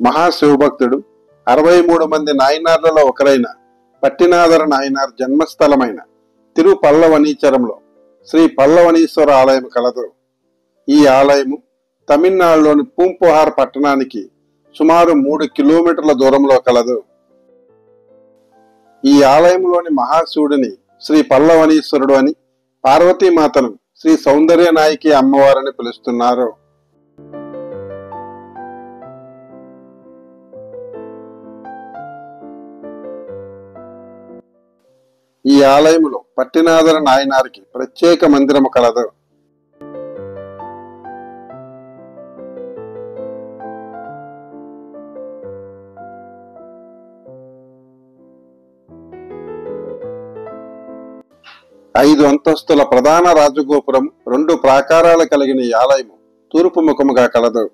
మహాశివభక్తుడు 63 మంది నాయనార్లలో ఒకరైన పట్టినాదర నాయనార్ జన్మస్థలమైన తిరుపల్లవనీచరంలో శ్రీ పల్లవనీశ్వర ఆలయం కలదు. ఈ ఆలయము తమిళనాడులోని పూంపుహార్ పట్టణానికి సుమారు 3 కిలోమీటర్ల దూరంలో కలదు. ఈ ఆలయంలోని మహాశివుడిని శ్రీ పల్లవనీశ్వరుడు అని, పార్వతీమాతను శ్రీ సౌందర్య నాయకి అమ్మవారని పిలుస్తున్నారు. ఈ ఆలయంలో పట్టినాదర నాయనారికి ప్రత్యేక మందిరము కలదు. ఐదు అంతస్తుల ప్రధాన రాజగోపురం, 2 ప్రాకారాలు కలిగిన ఈ ఆలయము తూర్పు ముఖముగా కలదు.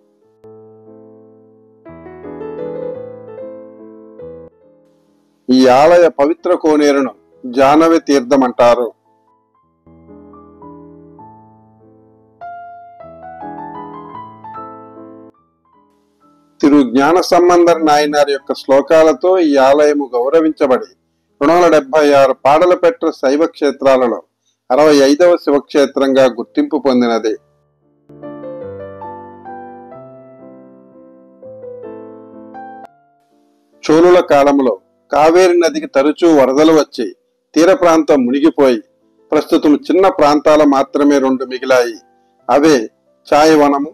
ఈ ఆలయ పవిత్ర కోనేరును జాహ్నవి తీర్థం అంటారు. తిరు జ్ఞాన సంబంధర్ నాయనార్ యొక్క శ్లోకాలతో ఈ ఆలయము గౌరవించబడి 276 పాడలపెట్ట శైవ క్షేత్రాలలో 65వ శివక్షేత్రంగా గుర్తింపు పొందినది. చోళుల కాలంలో కావేరి నదికి తరచూ వరదలు వచ్చి తీర ప్రాంతం మునిగిపోయి ప్రస్తుతం చిన్న ప్రాంతాలు మాత్రమే 2 మిగిలాయి. అవే ఛాయవనము,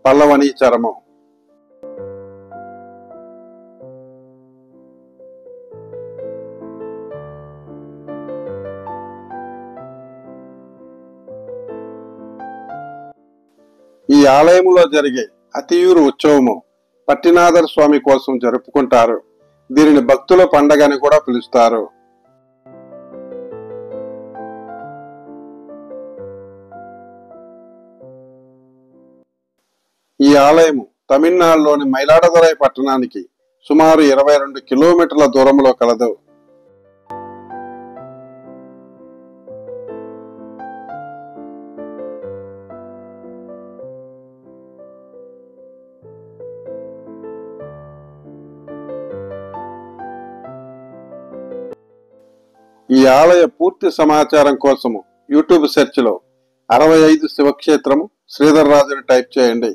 పల్లవనీచరము. ఈ ఆలయంలో జరిగే అతియూరు ఉత్సవము పట్టినాదర స్వామి కోసం జరుపుకుంటారు. దీనిని భక్తుల పండగ అని కూడా పిలుస్తారు. ఈ ఆలయము తమిళనాడులోని మయిలాడదురై పట్టణానికి సుమారు 22 కిలోమీటర్ల దూరంలో కలదు. ఈ ఆలయ పూర్తి సమాచారం కోసము యూట్యూబ్ సెర్చ్ లో 65 శివక్షేత్రము శ్రీధర్ రాజుని టైప్ చేయండి.